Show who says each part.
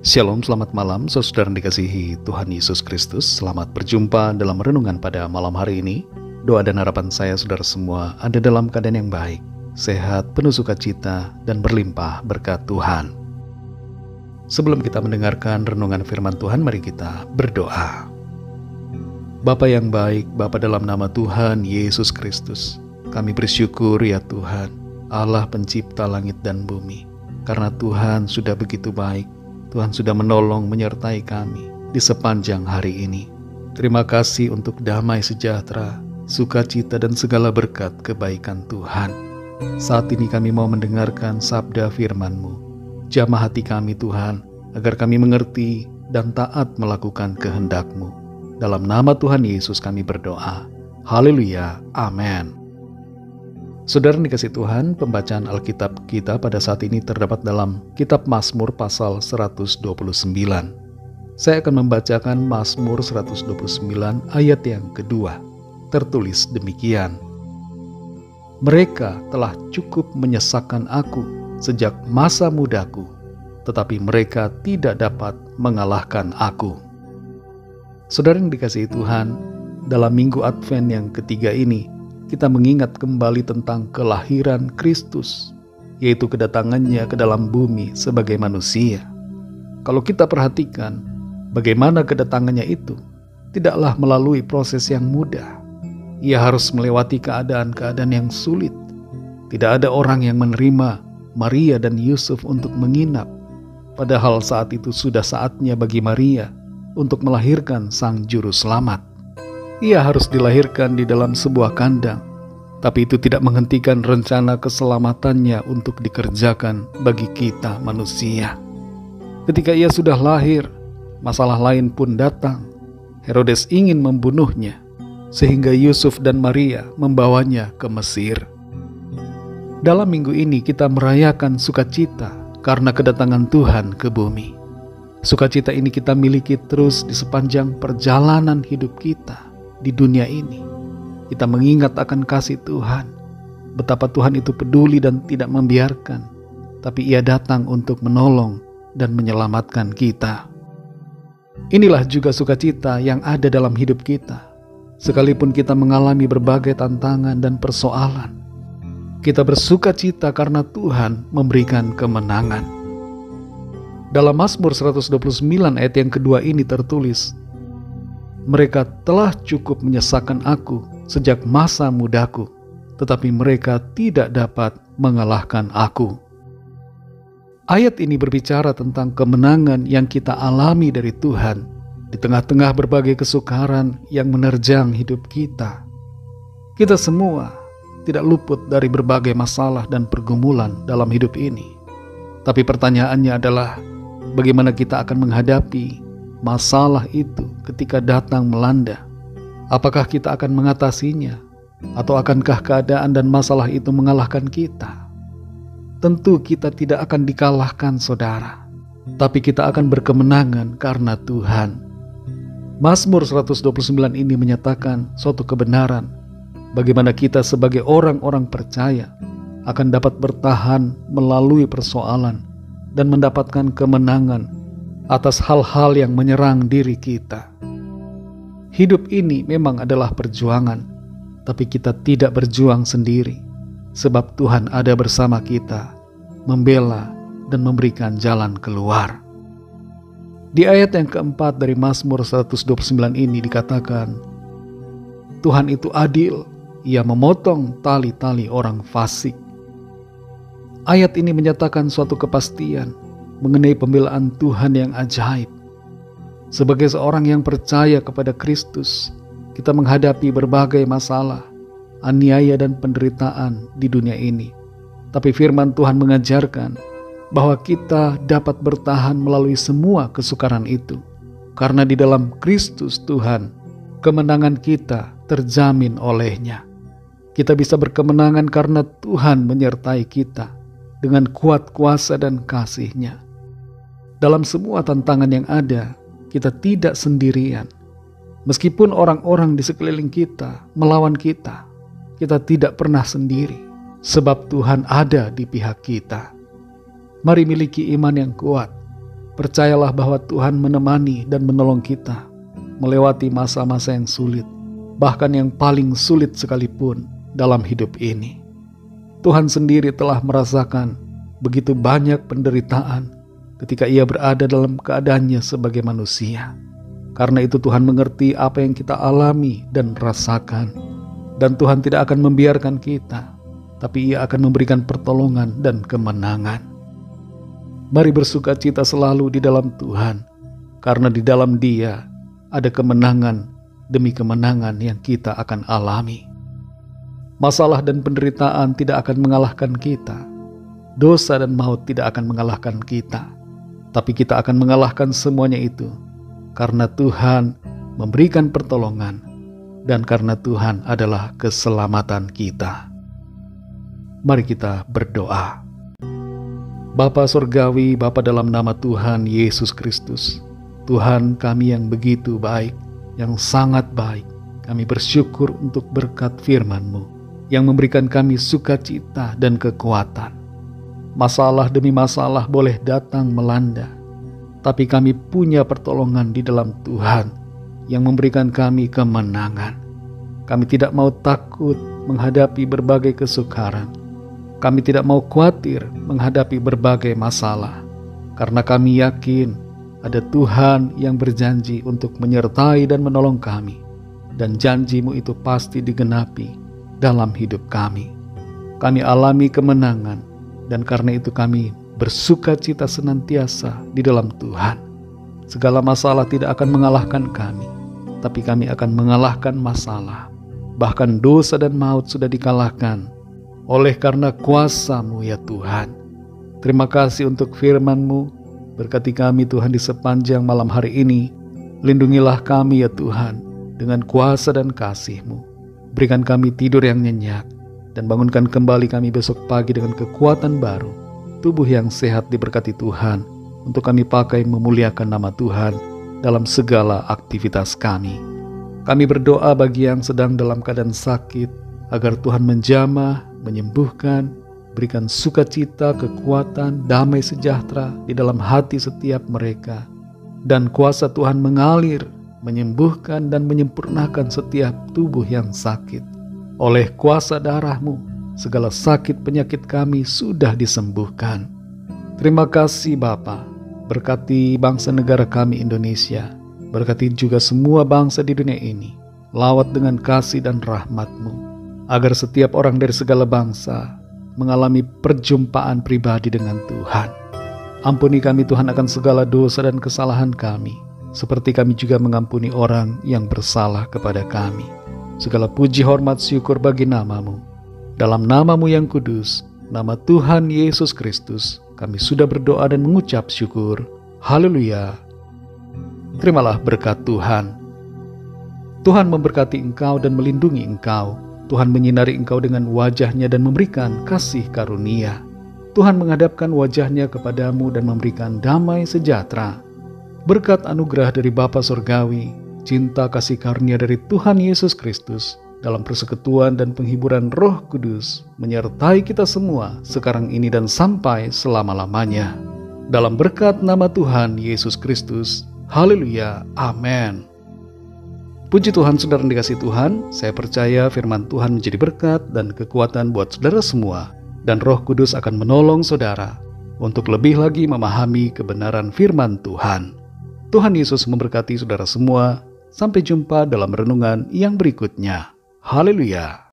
Speaker 1: Shalom, selamat malam saudara yang dikasihi Tuhan Yesus Kristus. Selamat berjumpa dalam renungan pada malam hari ini. Doa dan harapan saya saudara semua ada dalam keadaan yang baik, sehat, penuh sukacita, dan berlimpah berkat Tuhan. Sebelum kita mendengarkan renungan firman Tuhan, mari kita berdoa. Bapa yang baik, Bapa dalam nama Tuhan Yesus Kristus, kami bersyukur ya Tuhan, Allah pencipta langit dan bumi. Karena Tuhan sudah begitu baik, Tuhan sudah menolong menyertai kami di sepanjang hari ini. Terima kasih untuk damai sejahtera, sukacita dan segala berkat kebaikan Tuhan. Saat ini kami mau mendengarkan sabda firman-Mu. Jamah hati kami Tuhan, agar kami mengerti dan taat melakukan kehendak-Mu. Dalam nama Tuhan Yesus kami berdoa. Haleluya, amin. Saudara dikasih Tuhan, pembacaan Alkitab kita pada saat ini terdapat dalam Kitab Mazmur pasal 129. Saya akan membacakan Mazmur 129 ayat yang kedua. Tertulis demikian. Mereka telah cukup menyesakkan aku sejak masa mudaku, tetapi mereka tidak dapat mengalahkan aku. Saudara yang dikasihi Tuhan, dalam minggu Advent yang ketiga ini, kita mengingat kembali tentang kelahiran Kristus, yaitu kedatangannya ke dalam bumi sebagai manusia. Kalau kita perhatikan, bagaimana kedatangannya itu, tidaklah melalui proses yang mudah. Ia harus melewati keadaan-keadaan yang sulit. Tidak ada orang yang menerima Maria dan Yusuf untuk menginap, padahal saat itu sudah saatnya bagi Maria untuk melahirkan Sang Juru Selamat. Ia harus dilahirkan di dalam sebuah kandang, tapi itu tidak menghentikan rencana keselamatannya untuk dikerjakan bagi kita manusia. Ketika ia sudah lahir, masalah lain pun datang. Herodes ingin membunuhnya, sehingga Yusuf dan Maria membawanya ke Mesir. Dalam minggu ini kita merayakan sukacita karena kedatangan Tuhan ke bumi. Sukacita ini kita miliki terus di sepanjang perjalanan hidup kita di dunia ini. Kita mengingat akan kasih Tuhan, betapa Tuhan itu peduli dan tidak membiarkan, tapi Ia datang untuk menolong dan menyelamatkan kita. Inilah juga sukacita yang ada dalam hidup kita. Sekalipun kita mengalami berbagai tantangan dan persoalan, kita bersukacita karena Tuhan memberikan kemenangan. Dalam Mazmur 129 ayat yang kedua ini tertulis, mereka telah cukup menyesakkan aku sejak masa mudaku, tetapi mereka tidak dapat mengalahkan aku. Ayat ini berbicara tentang kemenangan yang kita alami dari Tuhan di tengah-tengah berbagai kesukaran yang menerjang hidup kita. Kita semua tidak luput dari berbagai masalah dan pergumulan dalam hidup ini. Tapi pertanyaannya adalah, bagaimana kita akan menghadapi masalah itu ketika datang melanda? Apakah kita akan mengatasinya? Atau akankah keadaan dan masalah itu mengalahkan kita? Tentu kita tidak akan dikalahkan saudara, tapi kita akan berkemenangan karena Tuhan. Mazmur 129 ini menyatakan suatu kebenaran, bagaimana kita sebagai orang-orang percaya akan dapat bertahan melalui persoalan dan mendapatkan kemenangan atas hal-hal yang menyerang diri kita. Hidup ini memang adalah perjuangan, tapi kita tidak berjuang sendiri, sebab Tuhan ada bersama kita, membela dan memberikan jalan keluar. Di ayat yang keempat dari Mazmur 129 ini dikatakan, Tuhan itu adil, Ia memotong tali-tali orang fasik. Ayat ini menyatakan suatu kepastian mengenai pembelaan Tuhan yang ajaib. Sebagai seorang yang percaya kepada Kristus, kita menghadapi berbagai masalah, aniaya dan penderitaan di dunia ini. Tapi firman Tuhan mengajarkan bahwa kita dapat bertahan melalui semua kesukaran itu. Karena di dalam Kristus Tuhan, kemenangan kita terjamin oleh-Nya. Kita bisa berkemenangan karena Tuhan menyertai kita dengan kuat kuasa dan kasih-Nya. Dalam semua tantangan yang ada, kita tidak sendirian. Meskipun orang-orang di sekeliling kita melawan kita, kita tidak pernah sendiri, sebab Tuhan ada di pihak kita. Mari miliki iman yang kuat, Percayalah bahwa Tuhan menemani dan menolong kita melewati masa-masa yang sulit, bahkan yang paling sulit sekalipun dalam hidup ini. Tuhan sendiri telah merasakan begitu banyak penderitaan ketika Ia berada dalam keadaannya sebagai manusia. Karena itu Tuhan mengerti apa yang kita alami dan rasakan. Dan Tuhan tidak akan membiarkan kita, tapi Ia akan memberikan pertolongan dan kemenangan. Mari bersuka cita selalu di dalam Tuhan, karena di dalam Dia ada kemenangan demi kemenangan yang kita akan alami. Masalah dan penderitaan tidak akan mengalahkan kita. Dosa dan maut tidak akan mengalahkan kita. Tapi kita akan mengalahkan semuanya itu karena Tuhan memberikan pertolongan dan karena Tuhan adalah keselamatan kita. Mari kita berdoa. Bapa Surgawi, Bapa dalam nama Tuhan Yesus Kristus, Tuhan kami yang begitu baik, yang sangat baik, kami bersyukur untuk berkat firman-Mu yang memberikan kami sukacita dan kekuatan. Masalah demi masalah boleh datang melanda, tapi kami punya pertolongan di dalam Tuhan yang memberikan kami kemenangan. Kami tidak mau takut menghadapi berbagai kesukaran. Kami tidak mau khawatir menghadapi berbagai masalah, karena kami yakin ada Tuhan yang berjanji untuk menyertai dan menolong kami, dan janji-Mu itu pasti digenapi dalam hidup kami. Kami alami kemenangan, dan karena itu kami bersuka cita senantiasa di dalam Tuhan. Segala masalah tidak akan mengalahkan kami, tapi kami akan mengalahkan masalah. Bahkan dosa dan maut sudah dikalahkan oleh karena kuasa-Mu ya Tuhan. Terima kasih untuk firman-Mu. Berkati kami Tuhan di sepanjang malam hari ini. Lindungilah kami ya Tuhan dengan kuasa dan kasih-Mu. Berikan kami tidur yang nyenyak, dan bangunkan kembali kami besok pagi dengan kekuatan baru. Tubuh yang sehat diberkati Tuhan, untuk kami pakai memuliakan nama Tuhan dalam segala aktivitas kami. Kami berdoa bagi yang sedang dalam keadaan sakit, agar Tuhan menjamah, menyembuhkan, berikan sukacita, kekuatan, damai sejahtera di dalam hati setiap mereka. Dan kuasa Tuhan mengalir, menyembuhkan dan menyempurnakan setiap tubuh yang sakit. Oleh kuasa darah-Mu, segala sakit penyakit kami sudah disembuhkan. Terima kasih Bapa. Berkati bangsa negara kami Indonesia. Berkati juga semua bangsa di dunia ini. Lawat dengan kasih dan rahmat-Mu, agar setiap orang dari segala bangsa mengalami perjumpaan pribadi dengan Tuhan. Ampuni kami Tuhan akan segala dosa dan kesalahan kami, seperti kami juga mengampuni orang yang bersalah kepada kami. Segala puji hormat syukur bagi nama-Mu. Dalam nama-Mu yang kudus, nama Tuhan Yesus Kristus, kami sudah berdoa dan mengucap syukur. Haleluya. Terimalah berkat Tuhan. Tuhan memberkati engkau dan melindungi engkau. Tuhan menyinari engkau dengan wajah-Nya dan memberikan kasih karunia. Tuhan menghadapkan wajah-Nya kepadamu dan memberikan damai sejahtera. Berkat anugerah dari Bapa Surgawi, cinta kasih karunia dari Tuhan Yesus Kristus, dalam persekutuan dan penghiburan Roh Kudus, menyertai kita semua sekarang ini dan sampai selama-lamanya. Dalam berkat nama Tuhan Yesus Kristus. Haleluya. Amin. Puji Tuhan, saudara yang dikasihi Tuhan, saya percaya firman Tuhan menjadi berkat dan kekuatan buat saudara semua, dan Roh Kudus akan menolong saudara untuk lebih lagi memahami kebenaran firman Tuhan. Tuhan Yesus memberkati saudara semua. Sampai jumpa dalam renungan yang berikutnya. Haleluya.